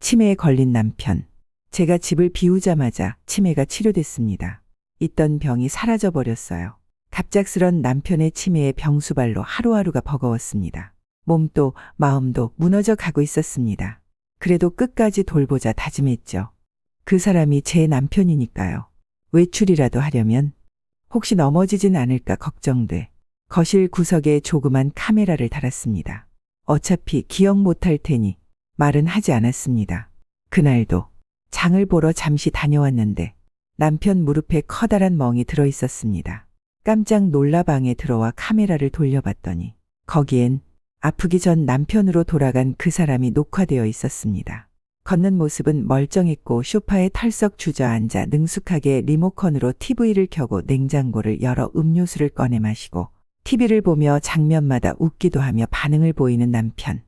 치매에 걸린 남편. 제가 집을 비우자마자 치매가 치료됐습니다. 있던 병이 사라져 버렸어요. 갑작스런 남편의 치매에 병수발로 하루하루가 버거웠습니다. 몸도 마음도 무너져 가고 있었습니다. 그래도 끝까지 돌보자 다짐했죠. 그 사람이 제 남편이니까요. 외출이라도 하려면 혹시 넘어지진 않을까 걱정돼 거실 구석에 조그만 카메라를 달았습니다. 어차피 기억 못할 테니 말은 하지 않았습니다. 그날도 장을 보러 잠시 다녀왔는데 남편 무릎에 커다란 멍이 들어 있었습니다. 깜짝 놀라 방에 들어와 카메라를 돌려봤더니 거기엔 아프기 전 남편으로 돌아간 그 사람이 녹화되어 있었습니다. 걷는 모습은 멀쩡했고 소파에 털썩 주저앉아 능숙하게 리모컨으로 TV를 켜고 냉장고를 열어 음료수를 꺼내 마시고 TV를 보며 장면마다 웃기도 하며 반응을 보이는 남편.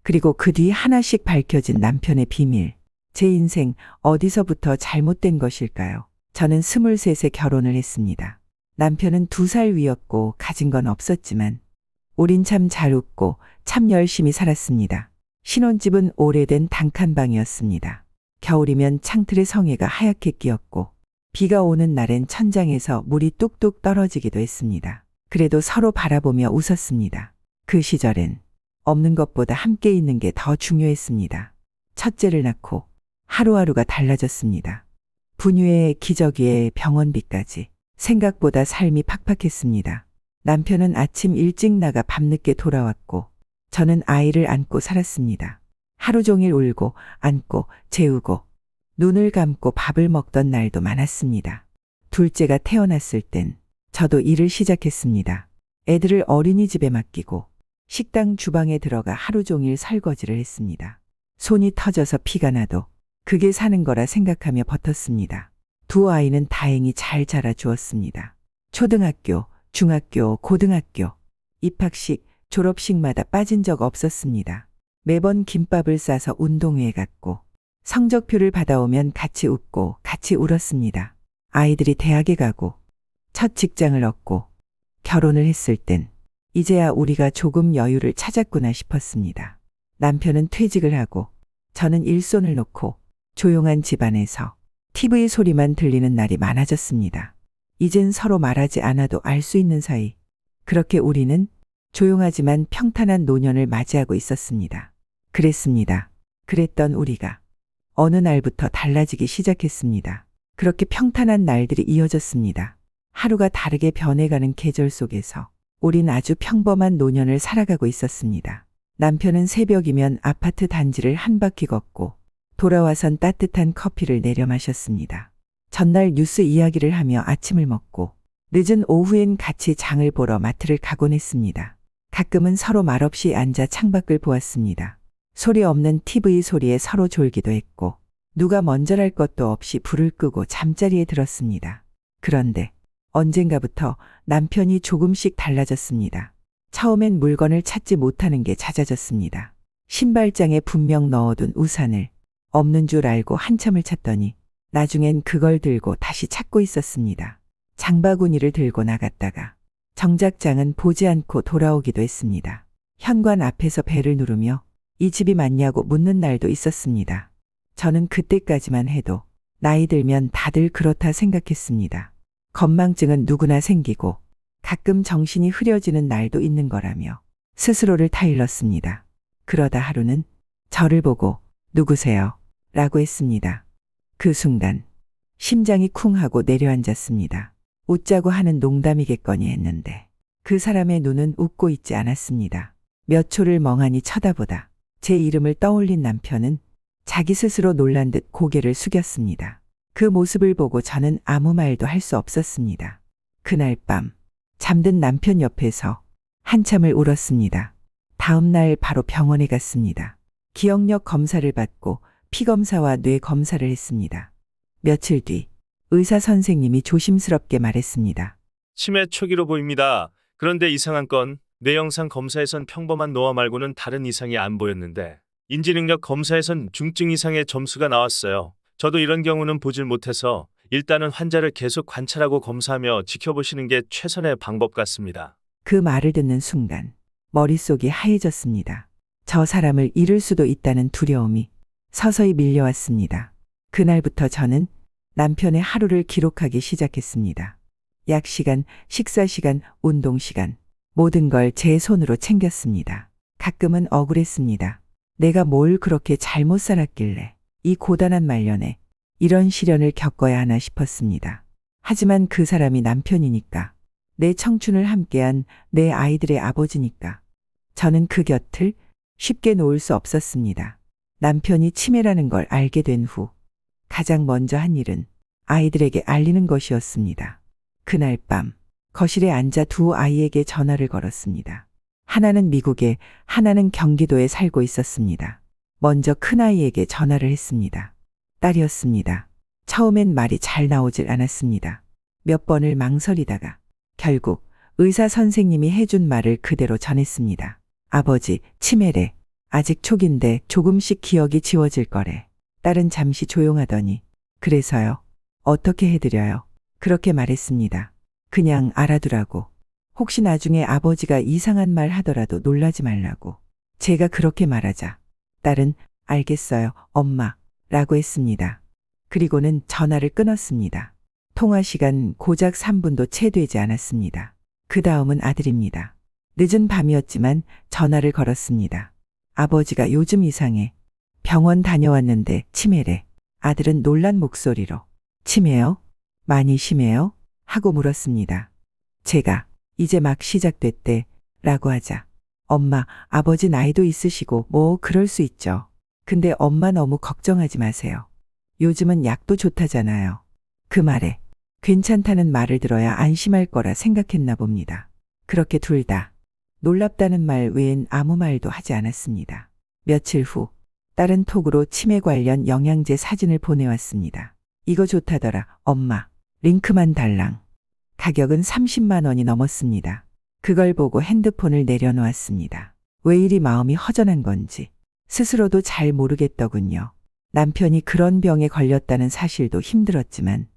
그리고 그 뒤 하나씩 밝혀진 남편의 비밀. 제 인생 어디서부터 잘못된 것일까요? 저는 23에 결혼을 했습니다. 남편은 2살 위였고 가진 건 없었지만 우린 참 잘 웃고 참 열심히 살았습니다. 신혼집은 오래된 단칸방이었습니다. 겨울이면 창틀에 성에가 하얗게 끼었고 비가 오는 날엔 천장에서 물이 뚝뚝 떨어지기도 했습니다. 그래도 서로 바라보며 웃었습니다. 그 시절엔 없는 것보다 함께 있는 게 더 중요했습니다. 첫째를 낳고 하루하루가 달라졌습니다. 분유에 기저귀에 병원비까지 생각보다 삶이 팍팍했습니다. 남편은 아침 일찍 나가 밤늦게 돌아왔고 저는 아이를 안고 살았습니다. 하루 종일 울고 안고 재우고 눈을 감고 밥을 먹던 날도 많았습니다. 둘째가 태어났을 땐 저도 일을 시작했습니다. 애들을 어린이집에 맡기고 식당 주방에 들어가 하루 종일 설거지를 했습니다. 손이 터져서 피가 나도 그게 사는 거라 생각하며 버텼습니다. 두 아이는 다행히 잘 자라주었습니다. 초등학교, 중학교, 고등학교, 입학식, 졸업식마다 빠진 적 없었습니다. 매번 김밥을 싸서 운동회에 갔고 성적표를 받아오면 같이 웃고 같이 울었습니다. 아이들이 대학에 가고 첫 직장을 얻고 결혼을 했을 땐 이제야 우리가 조금 여유를 찾았구나 싶었습니다. 남편은 퇴직을 하고 저는 일손을 놓고 조용한 집안에서 TV 소리만 들리는 날이 많아졌습니다. 이젠 서로 말하지 않아도 알 수 있는 사이. 그렇게 우리는 조용하지만 평탄한 노년을 맞이하고 있었습니다. 그랬습니다. 그랬던 우리가 어느 날부터 달라지기 시작했습니다. 그렇게 평탄한 날들이 이어졌습니다. 하루가 다르게 변해가는 계절 속에서 우린 아주 평범한 노년을 살아가고 있었습니다. 남편은 새벽이면 아파트 단지를 한 바퀴 걷고 돌아와선 따뜻한 커피를 내려 마셨습니다. 전날 뉴스 이야기를 하며 아침을 먹고 늦은 오후엔 같이 장을 보러 마트를 가곤 했습니다. 가끔은 서로 말없이 앉아 창밖을 보았습니다. 소리 없는 TV 소리에 서로 졸기도 했고 누가 먼저랄 것도 없이 불을 끄고 잠자리에 들었습니다. 그런데 언젠가부터 남편이 조금씩 달라졌습니다. 처음엔 물건을 찾지 못하는 게 잦아졌습니다. 신발장에 분명 넣어둔 우산을 없는 줄 알고 한참을 찾더니 나중엔 그걸 들고 다시 찾고 있었습니다. 장바구니를 들고 나갔다가 정작 장은 보지 않고 돌아오기도 했습니다. 현관 앞에서 벨을 누르며 이 집이 맞냐고 묻는 날도 있었습니다. 저는 그때까지만 해도 나이 들면 다들 그렇다 생각했습니다. 건망증은 누구나 생기고 가끔 정신이 흐려지는 날도 있는 거라며 스스로를 타일렀습니다. 그러다 하루는 저를 보고 누구세요? 라고 했습니다. 그 순간 심장이 쿵 하고 내려앉았습니다. 웃자고 하는 농담이겠거니 했는데 그 사람의 눈은 웃고 있지 않았습니다. 몇 초를 멍하니 쳐다보다 제 이름을 떠올린 남편은 자기 스스로 놀란 듯 고개를 숙였습니다. 그 모습을 보고 저는 아무 말도 할 수 없었습니다. 그날 밤 잠든 남편 옆에서 한참을 울었습니다. 다음 날 바로 병원에 갔습니다. 기억력 검사를 받고 피검사와 뇌 검사를 했습니다. 며칠 뒤 의사 선생님이 조심스럽게 말했습니다. 치매 초기로 보입니다. 그런데 이상한 건 뇌영상 검사에선 평범한 노화 말고는 다른 이상이 안 보였는데 인지능력 검사에선 중증 이상의 점수가 나왔어요. 저도 이런 경우는 보질 못해서 일단은 환자를 계속 관찰하고 검사하며 지켜보시는 게 최선의 방법 같습니다. 그 말을 듣는 순간 머릿속이 하얘졌습니다. 저 사람을 잃을 수도 있다는 두려움이 서서히 밀려왔습니다. 그날부터 저는 남편의 하루를 기록하기 시작했습니다. 약 시간, 식사 시간, 운동 시간, 모든 걸 제 손으로 챙겼습니다. 가끔은 억울했습니다. 내가 뭘 그렇게 잘못 살았길래 이 고단한 말년에 이런 시련을 겪어야 하나 싶었습니다. 하지만 그 사람이 남편이니까, 내 청춘을 함께한 내 아이들의 아버지니까 저는 그 곁을 쉽게 놓을 수 없었습니다. 남편이 치매라는 걸 알게 된 후 가장 먼저 한 일은 아이들에게 알리는 것이었습니다. 그날 밤 거실에 앉아 두 아이에게 전화를 걸었습니다. 하나는 미국에, 하나는 경기도에 살고 있었습니다. 먼저 큰아이에게 전화를 했습니다. 딸이었습니다. 처음엔 말이 잘 나오질 않았습니다. 몇 번을 망설이다가 결국 의사 선생님이 해준 말을 그대로 전했습니다. 아버지, 치매래. 아직 초기인데 조금씩 기억이 지워질 거래. 딸은 잠시 조용하더니 그래서요? 어떻게 해드려요? 그렇게 말했습니다. 그냥 알아두라고. 혹시 나중에 아버지가 이상한 말 하더라도 놀라지 말라고. 제가 그렇게 말하자 딸은 알겠어요, 엄마 라고 했습니다. 그리고는 전화를 끊었습니다. 통화 시간 고작 3분도 채 되지 않았습니다. 그 다음은 아들입니다. 늦은 밤이었지만 전화를 걸었습니다. 아버지가 요즘 이상해. 병원 다녀왔는데 치매래. 아들은 놀란 목소리로 치매요? 많이 심해요? 하고 물었습니다. 제가 이제 막 시작됐대 라고 하자 엄마, 아버지 나이도 있으시고 뭐 그럴 수 있죠. 근데 엄마 너무 걱정하지 마세요. 요즘은 약도 좋다잖아요. 그 말에 괜찮다는 말을 들어야 안심할 거라 생각했나 봅니다. 그렇게 둘 다 놀랍다는 말 외엔 아무 말도 하지 않았습니다. 며칠 후 딸은 톡으로 치매 관련 영양제 사진을 보내왔습니다. 이거 좋다더라, 엄마. 링크만 달랑. 가격은 30만 원이 넘었습니다. 그걸 보고 핸드폰을 내려놓았습니다. 왜 이리 마음이 허전한 건지 스스로도 잘 모르겠더군요. 남편이 그런 병에 걸렸다는 사실도 힘들었지만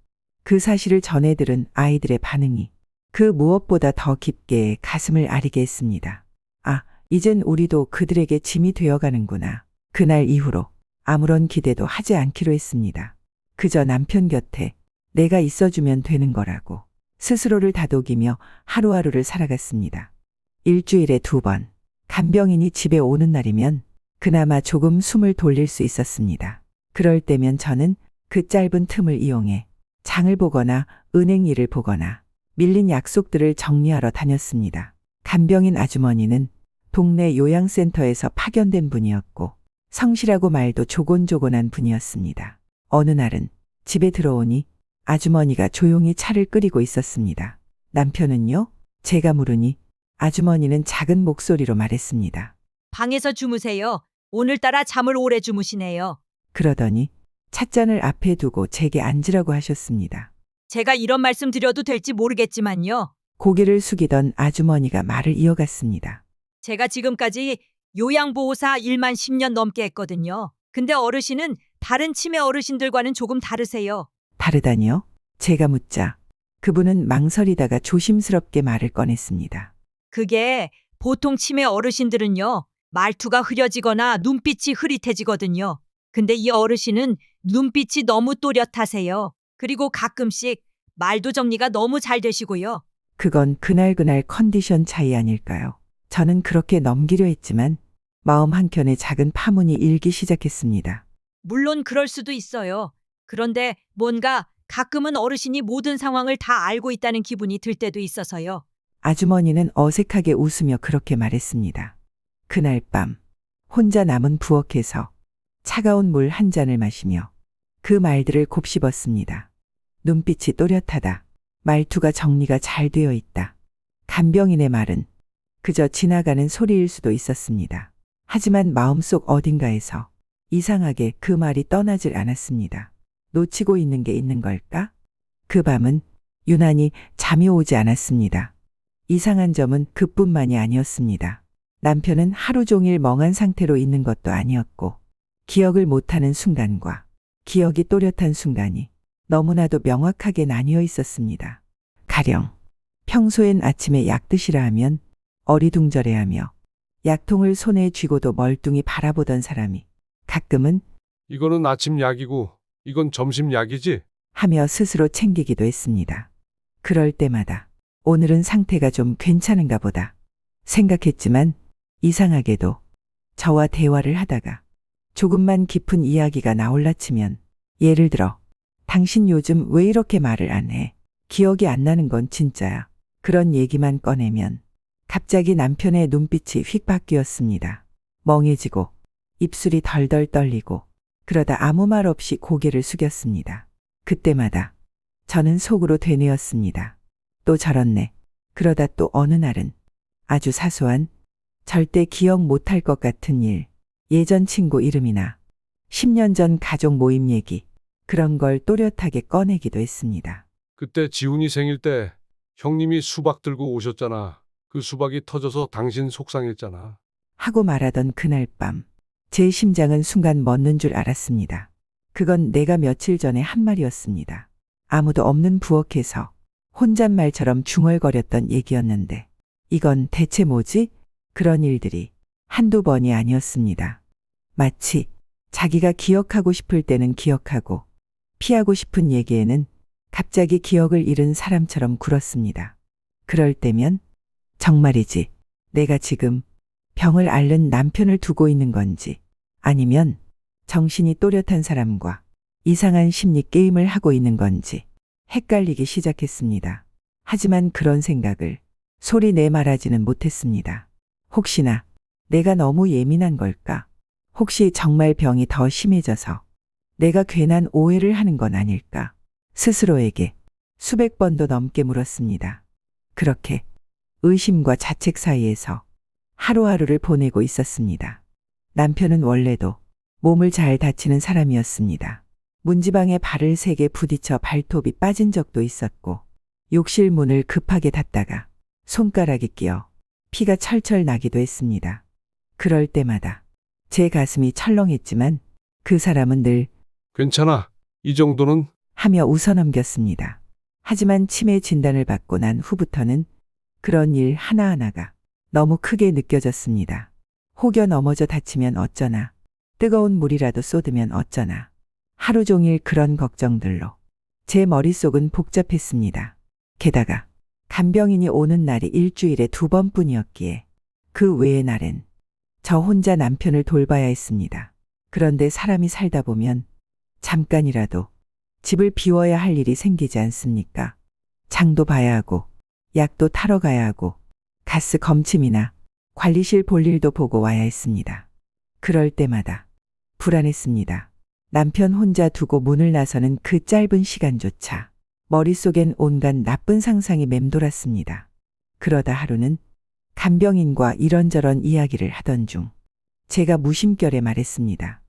그 사실을 전해 들은 아이들의 반응이 그 무엇보다 더 깊게 가슴을 아리게 했습니다. 아, 이젠 우리도 그들에게 짐이 되어가는구나. 그날 이후로 아무런 기대도 하지 않기로 했습니다. 그저 남편 곁에 내가 있어주면 되는 거라고 스스로를 다독이며 하루하루를 살아갔습니다. 일주일에 2번 간병인이 집에 오는 날이면 그나마 조금 숨을 돌릴 수 있었습니다. 그럴 때면 저는 그 짧은 틈을 이용해 장을 보거나 은행 일을 보거나 밀린 약속들을 정리하러 다녔습니다. 간병인 아주머니는 동네 요양센터에서 파견된 분이었고 성실하고 말도 조곤조곤한 분이었습니다. 어느 날은 집에 들어오니 아주머니가 조용히 차를 끓이고 있었습니다. 남편은요? 제가 물으니 아주머니는 작은 목소리로 말했습니다. 방에서 주무세요. 오늘따라 잠을 오래 주무시네요. 그러더니 찻잔을 앞에 두고 제게 앉으라고 하셨습니다. 제가 이런 말씀 드려도 될지 모르겠지만요. 고개를 숙이던 아주머니가 말을 이어갔습니다. 제가 지금까지 요양보호사 일만 10년 넘게 했거든요. 근데 어르신은 다른 치매 어르신들과는 조금 다르세요. 다르다니요? 제가 묻자 그분은 망설이다가 조심스럽게 말을 꺼냈습니다. 그게 보통 치매 어르신들은요. 말투가 흐려지거나 눈빛이 흐릿해지거든요. 근데 이 어르신은 눈빛이 너무 또렷하세요. 그리고 가끔씩 말도 정리가 너무 잘 되시고요. 그건 그날그날 컨디션 차이 아닐까요? 저는 그렇게 넘기려 했지만 마음 한켠에 작은 파문이 일기 시작했습니다. 물론 그럴 수도 있어요. 그런데 뭔가 가끔은 어르신이 모든 상황을 다 알고 있다는 기분이 들 때도 있어서요. 아주머니는 어색하게 웃으며 그렇게 말했습니다. 그날 밤 혼자 남은 부엌에서 차가운 물 한 잔을 마시며 그 말들을 곱씹었습니다. 눈빛이 또렷하다. 말투가 정리가 잘 되어 있다. 간병인의 말은 그저 지나가는 소리일 수도 있었습니다. 하지만 마음속 어딘가에서 이상하게 그 말이 떠나질 않았습니다. 놓치고 있는 게 있는 걸까? 그 밤은 유난히 잠이 오지 않았습니다. 이상한 점은 그뿐만이 아니었습니다. 남편은 하루 종일 멍한 상태로 있는 것도 아니었고 기억을 못하는 순간과 기억이 또렷한 순간이 너무나도 명확하게 나뉘어 있었습니다. 가령 평소엔 아침에 약 드시라 하면 어리둥절해하며 약통을 손에 쥐고도 멀뚱히 바라보던 사람이 가끔은 이거는 아침 약이고 이건 점심 약이지? 하며 스스로 챙기기도 했습니다. 그럴 때마다 오늘은 상태가 좀 괜찮은가 보다 생각했지만 이상하게도 저와 대화를 하다가 조금만 깊은 이야기가 나올라 치면 예를 들어 당신 요즘 왜 이렇게 말을 안 해? 기억이 안 나는 건 진짜야. 그런 얘기만 꺼내면 갑자기 남편의 눈빛이 휙 바뀌었습니다. 멍해지고 입술이 덜덜 떨리고 그러다 아무 말 없이 고개를 숙였습니다. 그때마다 저는 속으로 되뇌었습니다. 또 저렇네. 그러다 또 어느 날은 아주 사소한 절대 기억 못할 것 같은 일, 예전 친구 이름이나 10년 전 가족 모임 얘기, 그런 걸 또렷하게 꺼내기도 했습니다. 그때 지훈이 생일 때 형님이 수박 들고 오셨잖아. 그 수박이 터져서 당신 속상했잖아. 하고 말하던 그날 밤, 제 심장은 순간 멎는 줄 알았습니다. 그건 내가 며칠 전에 한 말이었습니다. 아무도 없는 부엌에서 혼잣말처럼 중얼거렸던 얘기였는데, 이건 대체 뭐지? 그런 일들이 한두 번이 아니었습니다. 마치 자기가 기억하고 싶을 때는 기억하고 피하고 싶은 얘기에는 갑자기 기억을 잃은 사람처럼 굴었습니다. 그럴 때면 정말이지 내가 지금 병을 앓는 남편을 두고 있는 건지 아니면 정신이 또렷한 사람과 이상한 심리 게임을 하고 있는 건지 헷갈리기 시작했습니다. 하지만 그런 생각을 소리 내 말하지는 못했습니다. 혹시나 내가 너무 예민한 걸까? 혹시 정말 병이 더 심해져서 내가 괜한 오해를 하는 건 아닐까? 스스로에게 수백 번도 넘게 물었습니다. 그렇게 의심과 자책 사이에서 하루하루를 보내고 있었습니다. 남편은 원래도 몸을 잘 다치는 사람이었습니다. 문지방에 발을 3개 부딪혀 발톱이 빠진 적도 있었고 욕실 문을 급하게 닫다가 손가락이 끼어 피가 철철 나기도 했습니다. 그럴 때마다 제 가슴이 철렁했지만 그 사람은 늘 괜찮아. 이 정도는 하며 웃어넘겼습니다. 하지만 치매 진단을 받고 난 후부터는 그런 일 하나하나가 너무 크게 느껴졌습니다. 혹여 넘어져 다치면 어쩌나, 뜨거운 물이라도 쏟으면 어쩌나, 하루 종일 그런 걱정들로 제 머릿속은 복잡했습니다. 게다가 간병인이 오는 날이 일주일에 2번뿐이었기에 그 외의 날엔 저 혼자 남편을 돌봐야 했습니다. 그런데 사람이 살다 보면 잠깐이라도 집을 비워야 할 일이 생기지 않습니까? 장도 봐야 하고 약도 타러 가야 하고 가스 검침이나 관리실 볼 일도 보고 와야 했습니다. 그럴 때마다 불안했습니다. 남편 혼자 두고 문을 나서는 그 짧은 시간조차 머릿속엔 온갖 나쁜 상상이 맴돌았습니다. 그러다 하루는 간병인과 이런저런 이야기를 하던 중 제가 무심결에 말했습니다.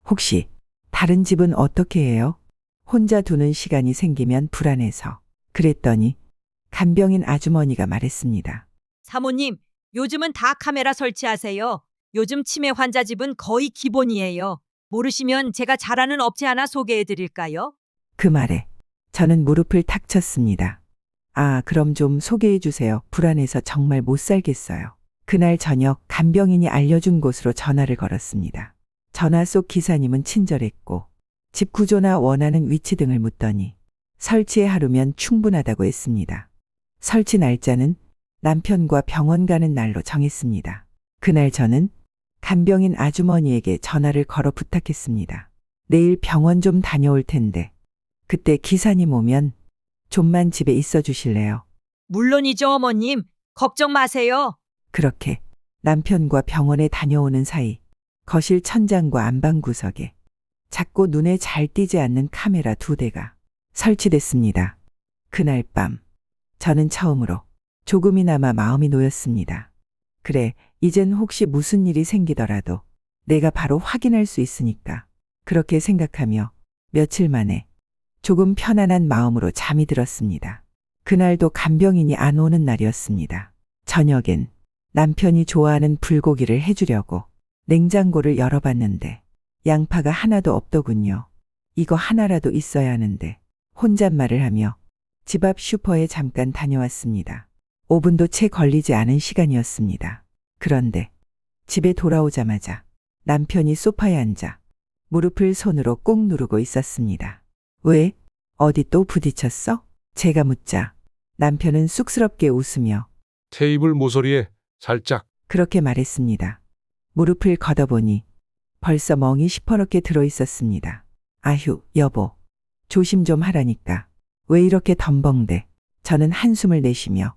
혹시 다른 집은 어떻게 해요? 혼자 두는 시간이 생기면 불안해서. 그랬더니 간병인 아주머니가 말했습니다. 사모님, 요즘은 다 카메라 설치하세요. 요즘 치매 환자 집은 거의 기본이에요. 모르시면 제가 잘 아는 업체 하나 소개해 드릴까요? 그 말에 저는 무릎을 탁 쳤습니다. 아, 그럼 좀 소개해 주세요. 불안해서 정말 못 살겠어요. 그날 저녁 간병인이 알려준 곳으로 전화를 걸었습니다. 전화 속 기사님은 친절했고 집 구조나 원하는 위치 등을 묻더니 설치에 하루면 충분하다고 했습니다. 설치 날짜는 남편과 병원 가는 날로 정했습니다. 그날 저는 간병인 아주머니에게 전화를 걸어 부탁했습니다. 내일 병원 좀 다녀올 텐데 그때 기사님 오면 좀만 집에 있어 주실래요? 물론이죠, 어머님. 걱정 마세요. 그렇게 남편과 병원에 다녀오는 사이 거실 천장과 안방 구석에 작고 눈에 잘 띄지 않는 카메라 2대가 설치됐습니다. 그날 밤 저는 처음으로 조금이나마 마음이 놓였습니다. 그래, 이젠 혹시 무슨 일이 생기더라도 내가 바로 확인할 수 있으니까. 그렇게 생각하며 며칠 만에 조금 편안한 마음으로 잠이 들었습니다. 그날도 간병인이 안 오는 날이었습니다. 저녁엔 남편이 좋아하는 불고기를 해주려고 냉장고를 열어봤는데 양파가 하나도 없더군요. 이거 하나라도 있어야 하는데 혼잣말을 하며 집 앞 슈퍼에 잠깐 다녀왔습니다. 5분도 채 걸리지 않은 시간이었습니다. 그런데 집에 돌아오자마자 남편이 소파에 앉아 무릎을 손으로 꾹 누르고 있었습니다. 왜? 어디 또 부딪혔어? 제가 묻자 남편은 쑥스럽게 웃으며 테이블 모서리에 살짝. 그렇게 말했습니다. 무릎을 걷어보니 벌써 멍이 시퍼렇게 들어 있었습니다. 아휴, 여보. 조심 좀 하라니까. 왜 이렇게 덤벙대? 저는 한숨을 내쉬며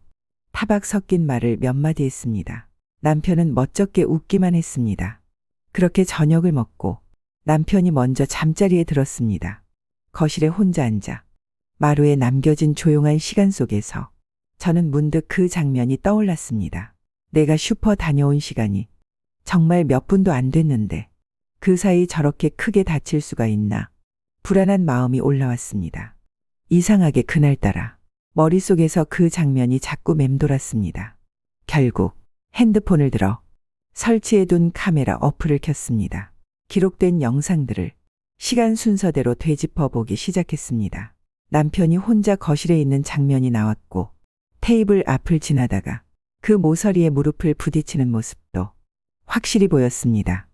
타박 섞인 말을 몇 마디 했습니다. 남편은 멋쩍게 웃기만 했습니다. 그렇게 저녁을 먹고 남편이 먼저 잠자리에 들었습니다. 거실에 혼자 앉아 마루에 남겨진 조용한 시간 속에서 저는 문득 그 장면이 떠올랐습니다. 내가 슈퍼 다녀온 시간이 정말 몇 분도 안 됐는데 그 사이 저렇게 크게 다칠 수가 있나? 불안한 마음이 올라왔습니다. 이상하게 그날따라 머릿속에서 그 장면이 자꾸 맴돌았습니다. 결국 핸드폰을 들어 설치해둔 카메라 어플을 켰습니다. 기록된 영상들을 시간 순서대로 되짚어 보기 시작했습니다. 남편이 혼자 거실에 있는 장면이 나왔고 테이블 앞을 지나다가 그 모서리에 무릎을 부딪히는 모습도 확실히 보였습니다.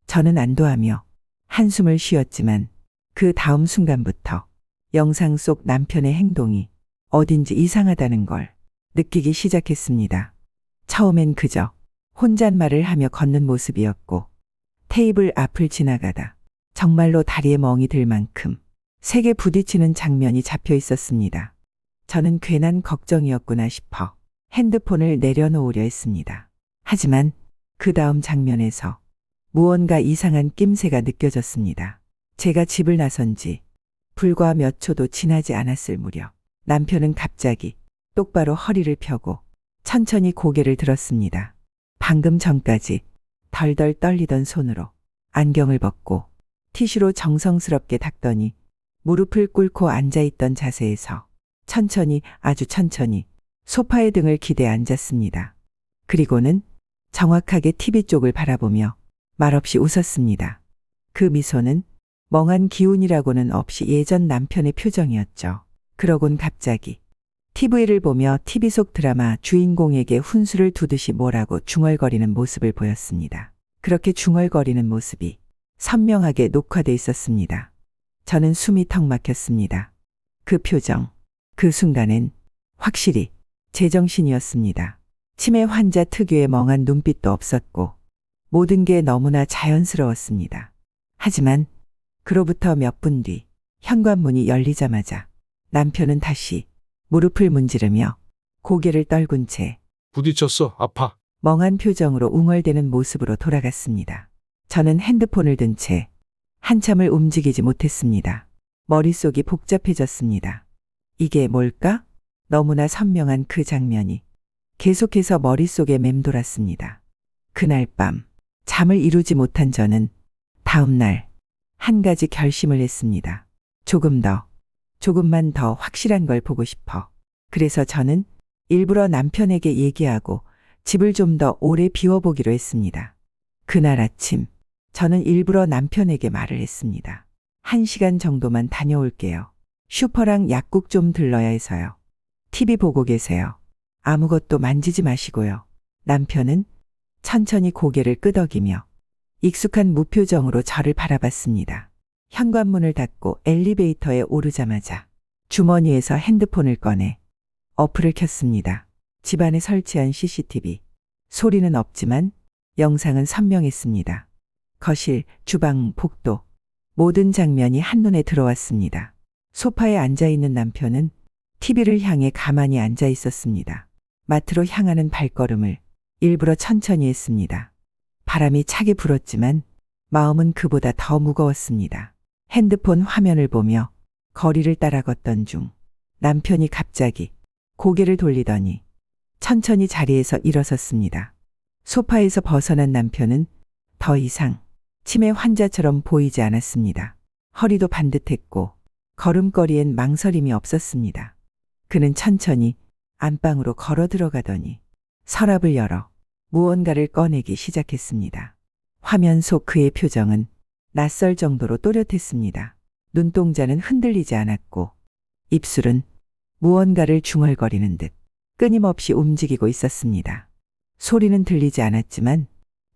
저는 안도하며 한숨을 쉬었지만 그 다음 순간부터 영상 속 남편의 행동이 어딘지 이상하다는 걸 느끼기 시작했습니다. 처음엔 그저 혼잣말을 하며 걷는 모습이었고 테이블 앞을 지나가다 정말로 다리에 멍이 들 만큼 세게 부딪히는 장면이 잡혀 있었습니다. 저는 괜한 걱정이었구나 싶어 핸드폰을 내려놓으려 했습니다. 하지만 그 다음 장면에서 무언가 이상한 낌새가 느껴졌습니다. 제가 집을 나선 지 불과 몇 초도 지나지 않았을 무렵 남편은 갑자기 똑바로 허리를 펴고 천천히 고개를 들었습니다. 방금 전까지 덜덜 떨리던 손으로 안경을 벗고 티슈로 정성스럽게 닦더니 무릎을 꿇고 앉아있던 자세에서 천천히 아주 천천히 소파의 등을 기대 앉았습니다. 그리고는 정확하게 TV 쪽을 바라보며 말없이 웃었습니다. 그 미소는 멍한 기운이라고는 없이 예전 남편의 표정이었죠. 그러곤 갑자기 TV를 보며 TV 속 드라마 주인공에게 훈수를 두듯이 뭐라고 중얼거리는 모습을 보였습니다. 그렇게 중얼거리는 모습이 선명하게 녹화돼 있었습니다. 저는 숨이 턱 막혔습니다. 그 표정, 그 순간엔 확실히 제정신이었습니다. 치매 환자 특유의 멍한 눈빛도 없었고 모든 게 너무나 자연스러웠습니다. 하지만 그로부터 몇 분 뒤 현관문이 열리자마자 남편은 다시 무릎을 문지르며 고개를 떨군 채 부딪혔어. 아파. 멍한 표정으로 웅얼대는 모습으로 돌아갔습니다. 저는 핸드폰을 든 채 한참을 움직이지 못했습니다. 머릿속이 복잡해졌습니다. 이게 뭘까? 너무나 선명한 그 장면이 계속해서 머릿속에 맴돌았습니다. 그날 밤 잠을 이루지 못한 저는 다음 날 한 가지 결심을 했습니다. 조금만 더 확실한 걸 보고 싶어. 그래서 저는 일부러 남편에게 얘기하고 집을 좀 더 오래 비워보기로 했습니다. 그날 아침 저는 일부러 남편에게 말을 했습니다. 1시간 정도만 다녀올게요. 슈퍼랑 약국 좀 들러야 해서요. TV 보고 계세요. 아무것도 만지지 마시고요. 남편은 천천히 고개를 끄덕이며 익숙한 무표정으로 저를 바라봤습니다. 현관문을 닫고 엘리베이터에 오르자마자 주머니에서 핸드폰을 꺼내 어플을 켰습니다. 집안에 설치한 CCTV. 소리는 없지만 영상은 선명했습니다. 거실, 주방, 복도 모든 장면이 한눈에 들어왔습니다. 소파에 앉아있는 남편은 TV를 향해 가만히 앉아 있었습니다. 마트로 향하는 발걸음을 일부러 천천히 했습니다. 바람이 차게 불었지만 마음은 그보다 더 무거웠습니다. 핸드폰 화면을 보며 거리를 따라 걷던 중 남편이 갑자기 고개를 돌리더니 천천히 자리에서 일어섰습니다. 소파에서 벗어난 남편은 더 이상 치매 환자처럼 보이지 않았습니다. 허리도 반듯했고 걸음걸이엔 망설임이 없었습니다. 그는 천천히 안방으로 걸어 들어가더니 서랍을 열어 무언가를 꺼내기 시작했습니다. 화면 속 그의 표정은 낯설 정도로 또렷했습니다. 눈동자는 흔들리지 않았고 입술은 무언가를 중얼거리는 듯 끊임없이 움직이고 있었습니다. 소리는 들리지 않았지만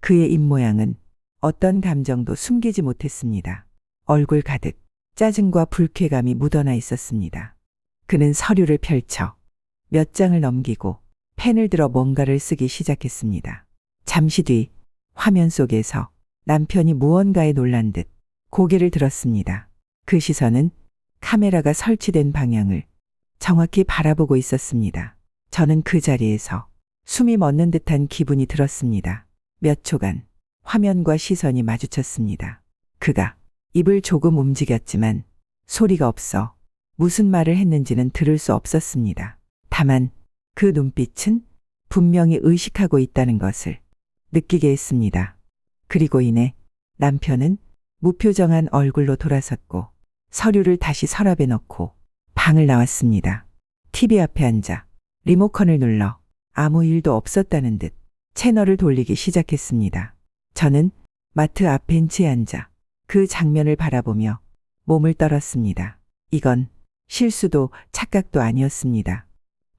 그의 입모양은 어떤 감정도 숨기지 못했습니다. 얼굴 가득 짜증과 불쾌감이 묻어나 있었습니다. 그는 서류를 펼쳐 몇 장을 넘기고 펜을 들어 뭔가를 쓰기 시작했습니다. 잠시 뒤 화면 속에서 남편이 무언가에 놀란 듯 고개를 들었습니다. 그 시선은 카메라가 설치된 방향을 정확히 바라보고 있었습니다. 저는 그 자리에서 숨이 멎는 듯한 기분이 들었습니다. 몇 초간 화면과 시선이 마주쳤습니다. 그가 입을 조금 움직였지만 소리가 없어 무슨 말을 했는지는 들을 수 없었습니다. 다만 그 눈빛은 분명히 의식하고 있다는 것을 느끼게 했습니다. 그리고 이내 남편은 무표정한 얼굴로 돌아섰고 서류를 다시 서랍에 넣고 방을 나왔습니다. TV 앞에 앉아 리모컨을 눌러 아무 일도 없었다는 듯 채널을 돌리기 시작했습니다. 저는 마트 앞 벤치에 앉아 그 장면을 바라보며 몸을 떨었습니다. 이건 실수도 착각도 아니었습니다.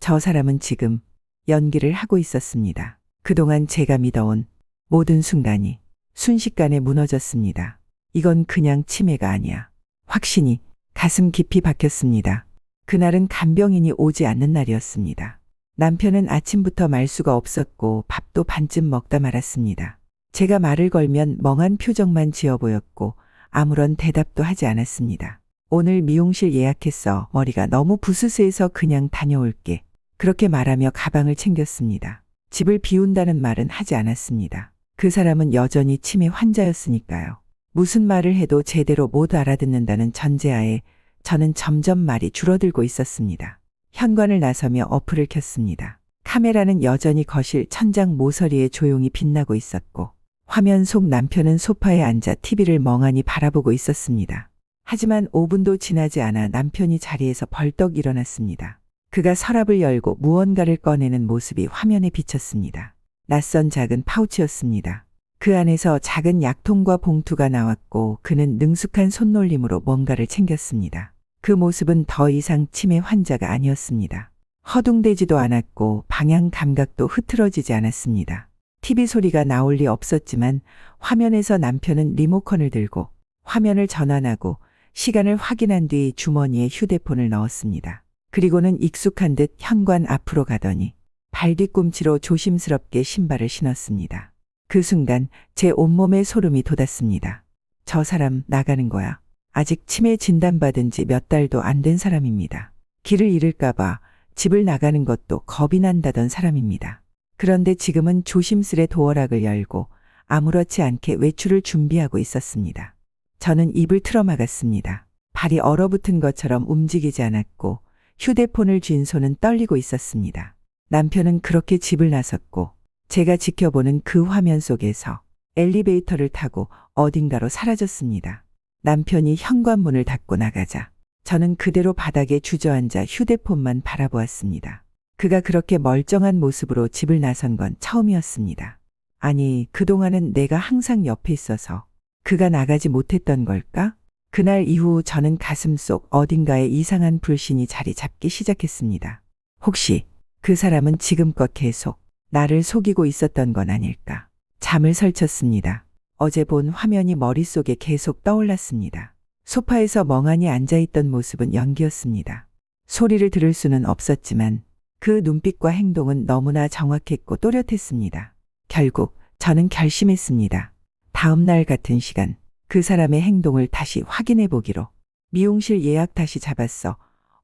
저 사람은 지금 연기를 하고 있었습니다. 그동안 제가 믿어온 모든 순간이 순식간에 무너졌습니다. 이건 그냥 치매가 아니야. 확신이 가슴 깊이 박혔습니다. 그날은 간병인이 오지 않는 날이었습니다. 남편은 아침부터 말수가 없었고 밥도 반쯤 먹다 말았습니다. 제가 말을 걸면 멍한 표정만 지어 보였고 아무런 대답도 하지 않았습니다. 오늘 미용실 예약했어. 머리가 너무 부스스해서 그냥 다녀올게. 그렇게 말하며 가방을 챙겼습니다. 집을 비운다는 말은 하지 않았습니다. 그 사람은 여전히 치매 환자였으니까요. 무슨 말을 해도 제대로 못 알아듣는다는 전제하에 저는 점점 말이 줄어들고 있었습니다. 현관을 나서며 어플을 켰습니다. 카메라는 여전히 거실 천장 모서리에 조용히 빛나고 있었고 화면 속 남편은 소파에 앉아 TV를 멍하니 바라보고 있었습니다. 하지만 5분도 지나지 않아 남편이 자리에서 벌떡 일어났습니다. 그가 서랍을 열고 무언가를 꺼내는 모습이 화면에 비쳤습니다. 낯선 작은 파우치였습니다. 그 안에서 작은 약통과 봉투가 나왔고 그는 능숙한 손놀림으로 뭔가를 챙겼습니다. 그 모습은 더 이상 치매 환자가 아니었습니다. 허둥대지도 않았고 방향 감각도 흐트러지지 않았습니다. TV 소리가 나올 리 없었지만 화면에서 남편은 리모컨을 들고 화면을 전환하고 시간을 확인한 뒤 주머니에 휴대폰을 넣었습니다. 그리고는 익숙한 듯 현관 앞으로 가더니 발 뒤꿈치로 조심스럽게 신발을 신었습니다. 그 순간 제 온몸에 소름이 돋았습니다. 저 사람 나가는 거야. 아직 치매 진단받은 지 몇 달도 안 된 사람입니다. 길을 잃을까봐 집을 나가는 것도 겁이 난다던 사람입니다. 그런데 지금은 조심스레 도어락을 열고 아무렇지 않게 외출을 준비하고 있었습니다. 저는 입을 틀어막았습니다. 발이 얼어붙은 것처럼 움직이지 않았고 휴대폰을 쥔 손은 떨리고 있었습니다. 남편은 그렇게 집을 나섰고 제가 지켜보는 그 화면 속에서 엘리베이터를 타고 어딘가로 사라졌습니다. 남편이 현관문을 닫고 나가자 저는 그대로 바닥에 주저앉아 휴대폰만 바라보았습니다. 그가 그렇게 멀쩡한 모습으로 집을 나선 건 처음이었습니다. 아니, 그동안은 내가 항상 옆에 있어서 그가 나가지 못했던 걸까? 그날 이후 저는 가슴속 어딘가에 이상한 불신이 자리 잡기 시작했습니다. 혹시 그 사람은 지금껏 계속 나를 속이고 있었던 건 아닐까? 잠을 설쳤습니다. 어제 본 화면이 머릿속에 계속 떠올랐습니다. 소파에서 멍하니 앉아있던 모습은 연기였습니다. 소리를 들을 수는 없었지만 그 눈빛과 행동은 너무나 정확했고 또렷했습니다. 결국 저는 결심했습니다. 다음 날 같은 시간 그 사람의 행동을 다시 확인해 보기로. 미용실 예약 다시 잡았어.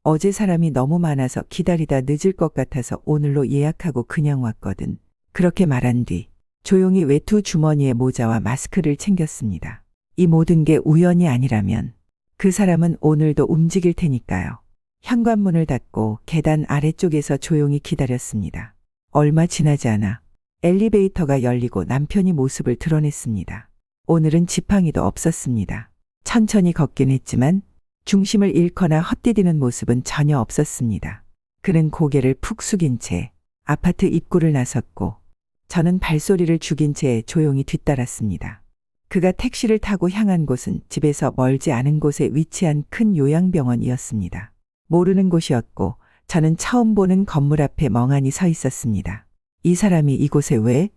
어제 사람이 너무 많아서 기다리다 늦을 것 같아서 오늘로 예약하고 그냥 왔거든. 그렇게 말한 뒤 조용히 외투 주머니에 모자와 마스크를 챙겼습니다. 이 모든 게 우연이 아니라면 그 사람은 오늘도 움직일 테니까요. 현관문을 닫고 계단 아래쪽에서 조용히 기다렸습니다. 얼마 지나지 않아 엘리베이터가 열리고 남편이 모습을 드러냈습니다. 오늘은 지팡이도 없었습니다. 천천히 걷긴 했지만 중심을 잃거나 헛디디는 모습은 전혀 없었습니다. 그는 고개를 푹 숙인 채 아파트 입구를 나섰고 저는 발소리를 죽인 채 조용히 뒤따랐습니다. 그가 택시를 타고 향한 곳은 집에서 멀지 않은 곳에 위치한 큰 요양병원이었습니다. 모르는 곳이었고 저는 처음 보는 건물 앞에 멍하니 서 있었습니다. 이 사람이 이곳에 왜?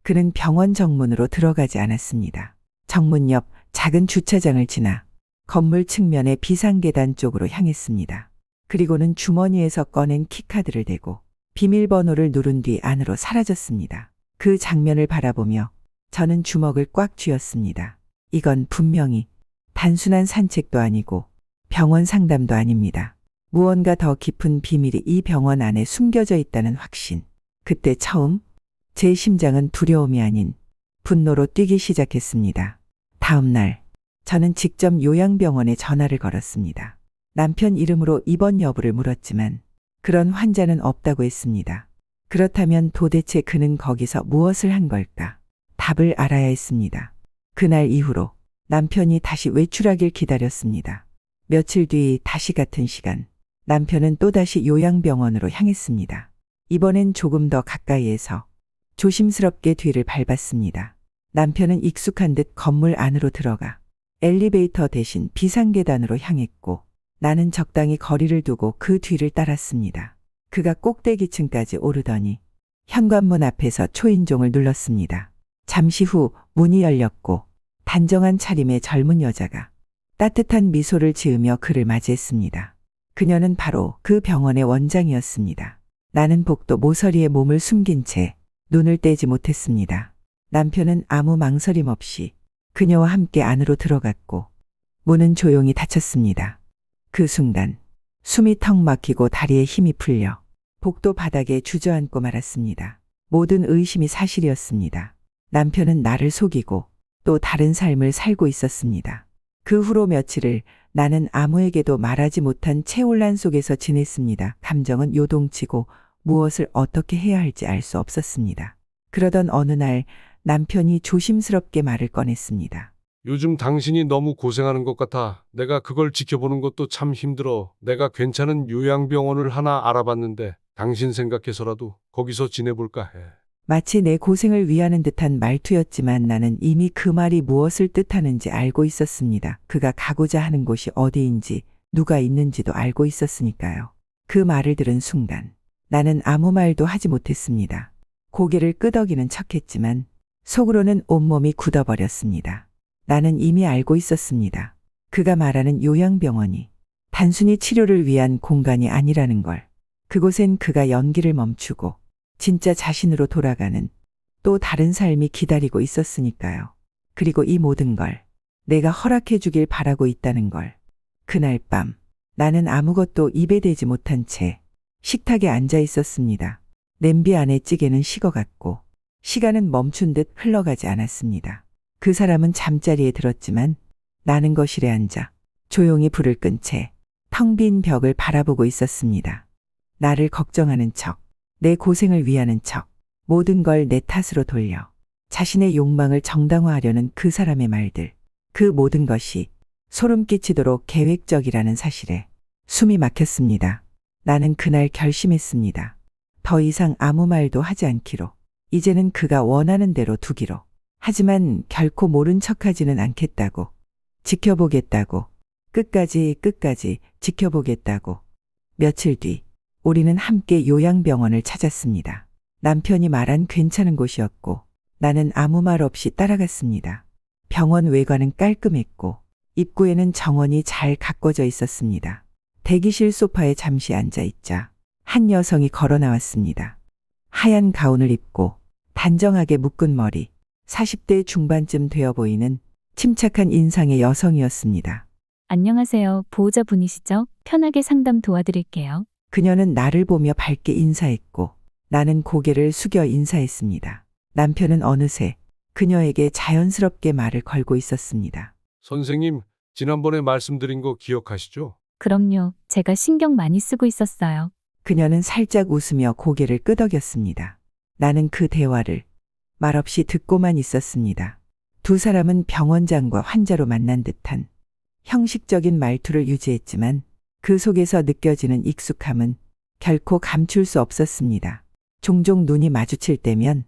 그는 병원 정문으로 들어가지 않았습니다. 정문 옆 작은 주차장을 지나 건물 측면의 비상계단 쪽으로 향했습니다. 그리고는 주머니에서 꺼낸 키카드를 대고 비밀번호를 누른 뒤 안으로 사라졌습니다. 그 장면을 바라보며 저는 주먹을 꽉 쥐었습니다. 이건 분명히 단순한 산책도 아니고 병원 상담도 아닙니다. 무언가 더 깊은 비밀이 이 병원 안에 숨겨져 있다는 확신. 그때 처음 제 심장은 두려움이 아닌 분노로 뛰기 시작했습니다. 다음 날 저는 직접 요양병원에 전화를 걸었습니다. 남편 이름으로 입원 여부를 물었지만 그런 환자는 없다고 했습니다. 그렇다면 도대체 그는 거기서 무엇을 한 걸까? 답을 알아야 했습니다. 그날 이후로 남편이 다시 외출하길 기다렸습니다. 며칠 뒤 다시 같은 시간, 남편은 또다시 요양병원으로 향했습니다. 이번엔 조금 더 가까이에서 조심스럽게 뒤를 밟았습니다. 남편은 익숙한 듯 건물 안으로 들어가 엘리베이터 대신 비상계단으로 향했고 나는 적당히 거리를 두고 그 뒤를 따랐습니다. 그가 꼭대기층까지 오르더니 현관문 앞에서 초인종을 눌렀습니다. 잠시 후 문이 열렸고 단정한 차림의 젊은 여자가 따뜻한 미소를 지으며 그를 맞이했습니다. 그녀는 바로 그 병원의 원장이었습니다. 나는 복도 모서리에 몸을 숨긴 채 눈을 떼지 못했습니다. 남편은 아무 망설임 없이 그녀와 함께 안으로 들어갔고 문은 조용히 닫혔습니다. 그 순간 숨이 턱 막히고 다리에 힘이 풀려 복도 바닥에 주저앉고 말았습니다. 모든 의심이 사실이었습니다. 남편은 나를 속이고 또 다른 삶을 살고 있었습니다. 그 후로 며칠을 나는 아무에게도 말하지 못한 채혼란 속에서 지냈습니다. 감정은 요동치고 무엇을 어떻게 해야 할지 알 수 없었습니다. 그러던 어느 날 남편이 조심스럽게 말을 꺼냈습니다. 요즘 당신이 너무 고생하는 것 같아. 내가 그걸 지켜보는 것도 참 힘들어. 내가 괜찮은 요양병원을 하나 알아봤는데 당신 생각해서라도 거기서 지내볼까 해. 마치 내 고생을 위하는 듯한 말투였지만 나는 이미 그 말이 무엇을 뜻하는지 알고 있었습니다. 그가 가고자 하는 곳이 어디인지 누가 있는지도 알고 있었으니까요. 그 말을 들은 순간 나는 아무 말도 하지 못했습니다. 고개를 끄덕이는 척했지만 속으로는 온몸이 굳어버렸습니다. 나는 이미 알고 있었습니다. 그가 말하는 요양병원이 단순히 치료를 위한 공간이 아니라는 걸. 그곳엔 그가 연기를 멈추고 진짜 자신으로 돌아가는 또 다른 삶이 기다리고 있었으니까요. 그리고 이 모든 걸 내가 허락해 주길 바라고 있다는 걸. 그날 밤 나는 아무것도 입에 대지 못한 채 식탁에 앉아 있었습니다. 냄비 안에 찌개는 식어갔고 시간은 멈춘 듯 흘러가지 않았습니다. 그 사람은 잠자리에 들었지만 나는 거실에 앉아 조용히 불을 끈 채 텅 빈 벽을 바라보고 있었습니다. 나를 걱정하는 척, 내 고생을 위하는 척, 모든 걸 내 탓으로 돌려 자신의 욕망을 정당화하려는 그 사람의 말들, 그 모든 것이 소름 끼치도록 계획적이라는 사실에 숨이 막혔습니다. 나는 그날 결심했습니다. 더 이상 아무 말도 하지 않기로, 이제는 그가 원하는 대로 두기로. 하지만 결코 모른 척하지는 않겠다고, 지켜보겠다고, 끝까지 지켜보겠다고. 며칠 뒤 우리는 함께 요양병원을 찾았습니다. 남편이 말한 괜찮은 곳이었고 나는 아무 말 없이 따라갔습니다. 병원 외관은 깔끔했고 입구에는 정원이 잘 가꿔져 있었습니다. 대기실 소파에 잠시 앉아 있자 한 여성이 걸어 나왔습니다. 하얀 가운을 입고 단정하게 묶은 머리, 40대 중반쯤 되어 보이는 침착한 인상의 여성이었습니다. 안녕하세요. 보호자분이시죠? 편하게 상담 도와드릴게요. 그녀는 나를 보며 밝게 인사했고 나는 고개를 숙여 인사했습니다. 남편은 어느새 그녀에게 자연스럽게 말을 걸고 있었습니다. 선생님, 지난번에 말씀드린 거 기억하시죠? 그럼요. 제가 신경 많이 쓰고 있었어요. 그녀는 살짝 웃으며 고개를 끄덕였습니다. 나는 그 대화를 말없이 듣고만 있었습니다. 두 사람은 병원장과 환자로 만난 듯한 형식적인 말투를 유지했지만 그 속에서 느껴지는 익숙함은 결코 감출 수 없었습니다. 종종 눈이 마주칠 때면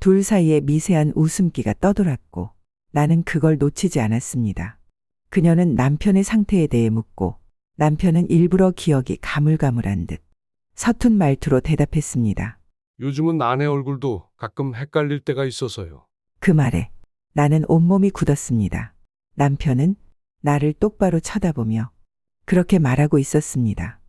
둘 사이에 미세한 웃음기가 떠돌았고 나는 그걸 놓치지 않았습니다. 그녀는 남편의 상태에 대해 묻고 남편은 일부러 기억이 가물가물한 듯 서툰 말투로 대답했습니다. 요즘은 아내 얼굴도 가끔 헷갈릴 때가 있어서요. 그 말에 나는 온몸이 굳었습니다. 남편은 나를 똑바로 쳐다보며 그렇게 말하고 있었습니다.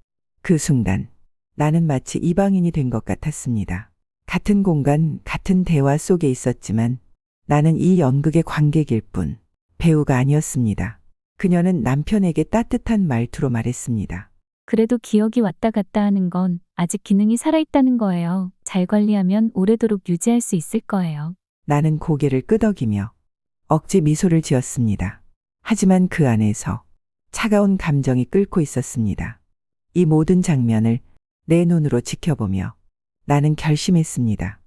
그 순간 나는 마치 이방인이 된 것 같았습니다. 같은 공간, 같은 대화 속에 있었지만 나는 이 연극의 관객일 뿐 배우가 아니었습니다. 그녀는 남편에게 따뜻한 말투로 말했습니다. 그래도 기억이 왔다 갔다 하는 건 아직 기능이 살아있다는 거예요. 잘 관리하면 오래도록 유지할 수 있을 거예요. 나는 고개를 끄덕이며 억지 미소를 지었습니다. 하지만 그 안에서 차가운 감정이 끓고 있었습니다. 이 모든 장면을 내 눈으로 지켜보며 나는 결심했습니다.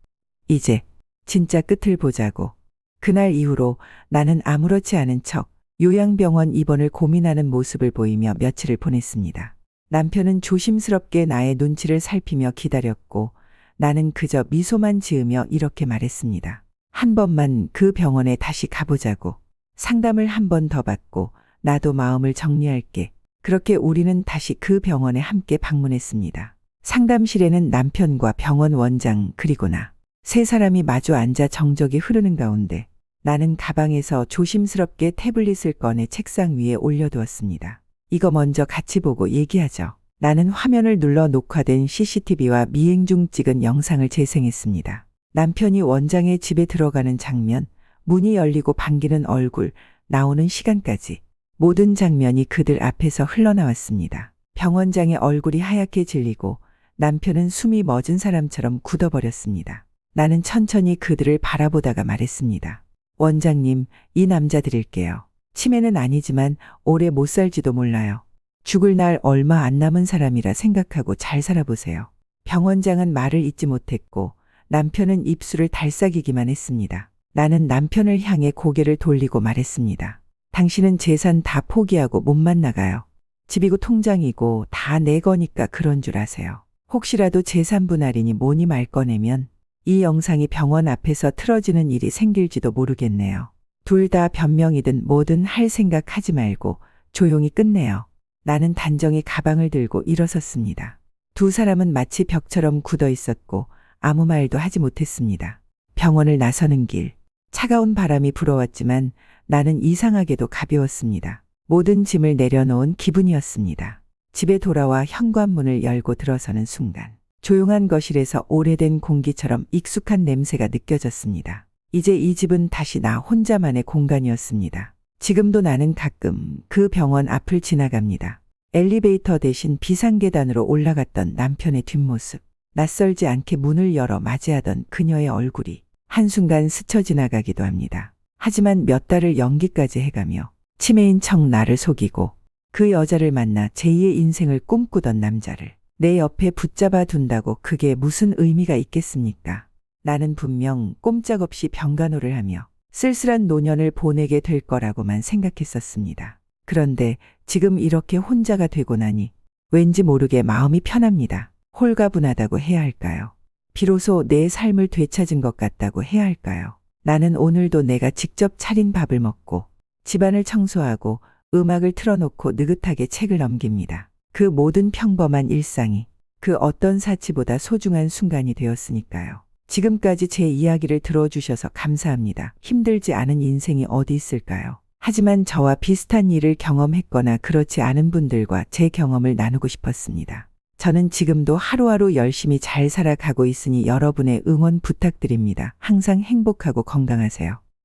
이제 진짜 끝을 보자고. 그날 이후로 나는 아무렇지 않은 척 요양병원 입원을 고민하는 모습을 보이며 며칠을 보냈습니다. 남편은 조심스럽게 나의 눈치를 살피며 기다렸고 나는 그저 미소만 지으며 이렇게 말했습니다. 한 번만 그 병원에 다시 가보자고. 상담을 한 번 더 받고 나도 마음을 정리할게. 그렇게 우리는 다시 그 병원에 함께 방문했습니다. 상담실에는 남편과 병원 원장 그리고 나 세 사람이 마주 앉아 정적이 흐르는 가운데 나는 가방에서 조심스럽게 태블릿을 꺼내 책상 위에 올려두었습니다. 이거 먼저 같이 보고 얘기하죠. 나는 화면을 눌러 녹화된 CCTV와 미행 중 찍은 영상을 재생했습니다. 남편이 원장의 집에 들어가는 장면, 문이 열리고 반기는 얼굴, 나오는 시간까지 모든 장면이 그들 앞에서 흘러나왔습니다. 병원장의 얼굴이 하얗게 질리고 남편은 숨이 멎은 사람처럼 굳어버렸습니다. 나는 천천히 그들을 바라보다가 말했습니다. 원장님, 이 남자 드릴게요. 치매는 아니지만 오래 못 살지도 몰라요. 죽을 날 얼마 안 남은 사람이라 생각하고 잘 살아보세요. 병원장은 말을 잇지 못했고 남편은 입술을 달싹이기만 했습니다. 나는 남편을 향해 고개를 돌리고 말했습니다. 당신은 재산 다 포기하고 몸만 나가요. 집이고 통장이고 다 내 거니까 그런 줄 아세요. 혹시라도 재산 분할이니 뭐니 말 꺼내면 이 영상이 병원 앞에서 틀어지는 일이 생길지도 모르겠네요. 둘 다 변명이든 뭐든 할 생각 하지 말고 조용히 끝내요. 나는 단정히 가방을 들고 일어섰습니다. 두 사람은 마치 벽처럼 굳어 있었고 아무 말도 하지 못했습니다. 병원을 나서는 길, 차가운 바람이 불어왔지만 나는 이상하게도 가벼웠습니다. 모든 짐을 내려놓은 기분이었습니다. 집에 돌아와 현관문을 열고 들어서는 순간 조용한 거실에서 오래된 공기처럼 익숙한 냄새가 느껴졌습니다. 이제 이 집은 다시 나 혼자만의 공간이었습니다. 지금도 나는 가끔 그 병원 앞을 지나갑니다. 엘리베이터 대신 비상계단으로 올라갔던 남편의 뒷모습, 낯설지 않게 문을 열어 맞이하던 그녀의 얼굴이 한순간 스쳐 지나가기도 합니다. 하지만 몇 달을 연기까지 해가며 치매인 척 나를 속이고 그 여자를 만나 제2의 인생을 꿈꾸던 남자를 내 옆에 붙잡아 둔다고 그게 무슨 의미가 있겠습니까? 나는 분명 꼼짝없이 병간호를 하며 쓸쓸한 노년을 보내게 될 거라고만 생각했었습니다. 그런데 지금 이렇게 혼자가 되고 나니 왠지 모르게 마음이 편합니다. 홀가분하다고 해야 할까요? 비로소 내 삶을 되찾은 것 같다고 해야 할까요? 나는 오늘도 내가 직접 차린 밥을 먹고 집안을 청소하고 음악을 틀어놓고 느긋하게 책을 넘깁니다. 그 모든 평범한 일상이 그 어떤 사치보다 소중한 순간이 되었으니까요. 지금까지 제 이야기를 들어주셔서 감사합니다. 힘들지 않은 인생이 어디 있을까요? 하지만 저와 비슷한 일을 경험했거나 그렇지 않은 분들과 제 경험을 나누고 싶었습니다. 저는 지금도 하루하루 열심히 잘 살아가고 있으니 여러분의 응원 부탁드립니다. 항상 행복하고 건강하세요.